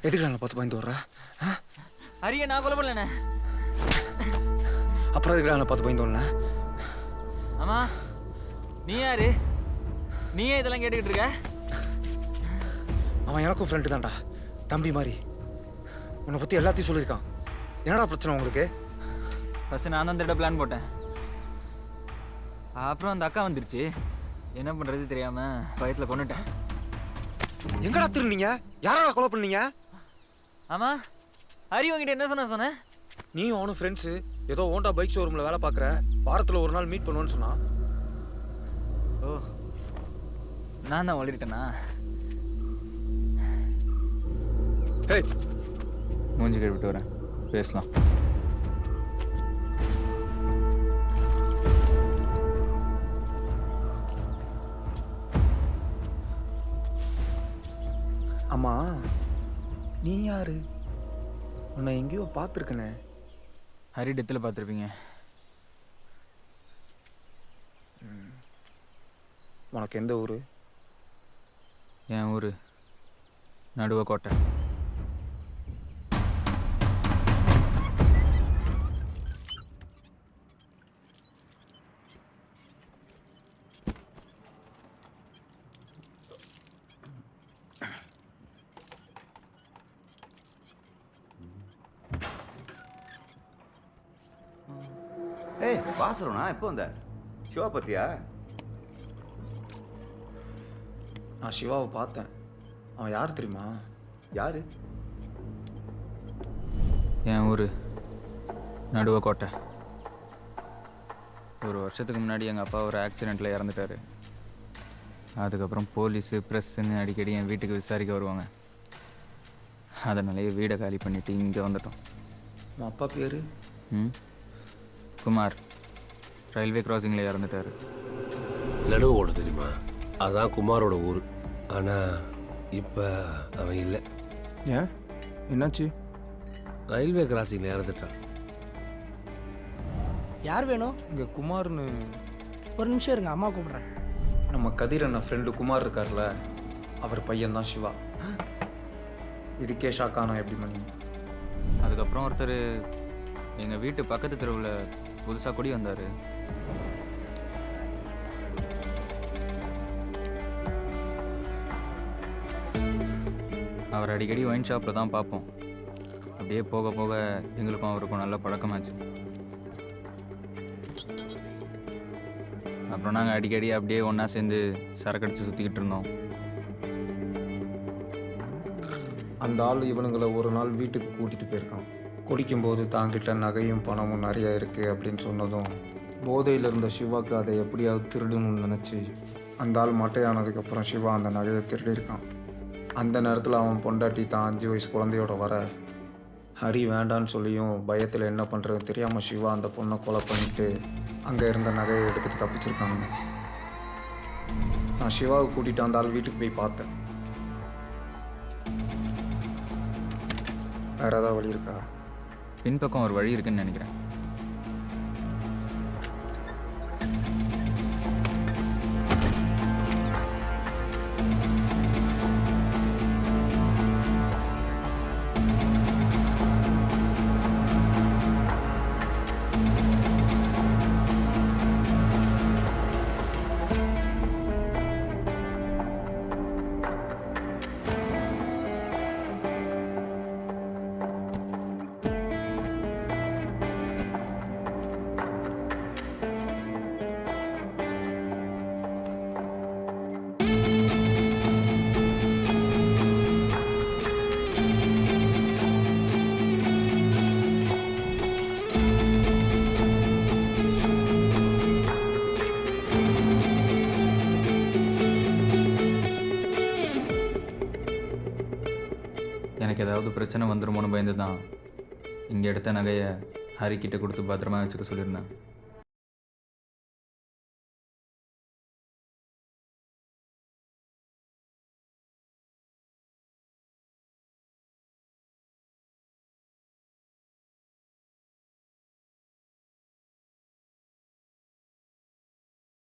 எதுக்கு நான் பார்த்து பயந்து வர்ற? ஹரியை நான் கொலை பண்ணலண்ணே. அப்புறம் எதுக்கு நான் பார்த்து பயந்து வரல? ஆமா, நீ யாரு? நீயே இதெல்லாம் கேட்டுக்கிட்டு இருக்க? அவன் எனக்கும் ஃப்ரெண்டு தான்டா, தம்பி மாதிரி. உன்னை பற்றி எல்லாத்தையும் சொல்லியிருக்கான். என்னடா பிரச்சனை உங்களுக்கு? ஃபர்ஸ்ட் நான் தான் திட்ட பிளான் போட்டேன். அப்புறம் அந்த அக்கா வந்துருச்சு. என்ன பண்ணுறது தெரியாமல் பயத்தில் கொண்டுட்டேன். எங்கடா திருநீங்க? யாரடா கொலை பண்ணீங்க? ஆமாம், ஹரி உங்ககிட்ட என்ன சொன்னேன்? நீயும் அவனும் ஃப்ரெண்ட்ஸு, ஏதோ ஹோண்டா பைக் ஷோரூமில் வேலை பார்க்குற, வாரத்தில் ஒரு நாள் மீட் பண்ணுவேன்னு சொன்னான். ஓ, நான் தான் ஒளிட்டேனா? ஏய், மூஞ்சி கழுவிட்டு வரேன், பேசலாம். அம்மா, நீ யாரு? உன்னை எங்கேயோ பார்த்துருக்கனே. ஹரி டெத்தில் பார்த்துருப்பீங்க. உனக்கு எந்த ஊர்? என் ஊர் நடுவக்கோட்டை. ஏய் வாசரண்ணா, எப்போ வந்த? சிவா பத்தியா? நான் சிவாவை பார்த்தேன். அவன் யார் தெரியுமா? யாரு? என் ஊர் நடுவக்கோட்டை. ஒரு வருஷத்துக்கு முன்னாடி எங்கள் அப்பா ஒரு ஆக்சிடெண்ட்டில் இறந்துட்டார். அதுக்கப்புறம் போலீஸு ப்ரெஸ்ஸுன்னு அடிக்கடி என் வீட்டுக்கு விசாரிக்க வருவாங்க. அதனாலேயே வீடை காலி பண்ணிவிட்டு இங்கே வந்துட்டோம். உன் அப்பா பேர்? குமார். ரயில்வே கிராசிங்கில் இறந்துட்டார். நடுவோட தெரியுமா? அதான் குமாரோட ஊர். ஆனால் இப்போ அவன் இல்லை. ஏன், என்னாச்சு? ரயில்வே கிராசிங்கில் இறந்துட்டான். யார் வேணும்? இங்கே குமார்னு. ஒரு நிமிஷம் இருங்க, அம்மா கூப்பிட்றேன். நம்ம கதிர் அண்ணா ஃப்ரெண்டு குமார் இருக்கார்ல, அவர் பையன்தான் சிவா. இதுக்கே ஷாக்கானா எப்படி பண்ணி? அதுக்கப்புறம் ஒருத்தர் எங்கள் வீட்டு பக்கத்து தெருவில் புதுசாக குடி வந்தார். அவர் அடிக்கடி ஒயின் ஷாப்பில் தான் பார்ப்போம். அப்படியே போக போக எங்களுக்கும் அவருக்கும் நல்ல பழக்கமாச்சு. அப்புறம் நாங்கள் அடிக்கடி அப்படியே ஒன்றா சேர்ந்து சரக்கடிச்சு சுற்றிக்கிட்டு இருந்தோம். அந்த ஆள் இவனுங்களை ஒரு நாள் வீட்டுக்கு கூட்டிகிட்டு போயிருக்கான். குடிக்கும்போது தாங்கிட்ட நகையும் பணமும் நிறைய இருக்குது அப்படின்னு சொன்னதும் போதையில் இருந்த சிவாவுக்கு அதை எப்படியாவது திருடணும்னு நினச்சி அந்த ஆள் மட்டையானதுக்கப்புறம் சிவா அந்த நகையை திருடியிருக்கான். அந்த நேரத்தில் அவன் பொண்டாட்டி தான் 5 வயசு குழந்தையோட வர ஹரி வேண்டான்னு சொல்லியும் பயத்தில் என்ன பண்ணுறதுன்னு தெரியாமல் சிவா அந்த பொண்ணை கொலை பண்ணிவிட்டு அங்கே இருந்த நகையை எடுத்துகிட்டு தப்பிச்சிருக்காங்க. நான் சிவாவை கூட்டிகிட்டு அந்த ஆள் வீட்டுக்கு போய் பார்த்தேன். வேறு ஏதாவது வழி இருக்கா? பின்பக்கம் ஒரு வழி இருக்குன்னு நினைக்கிறேன். எனக்கு ஏதாவது பிரச்சனை வந்துருமோன்னு பயந்து தான் இங்கே எடுத்த நகையை ஹரிக்கிட்ட கொடுத்து பத்திரமா வச்சுக்க சொல்லியிருந்தேன்.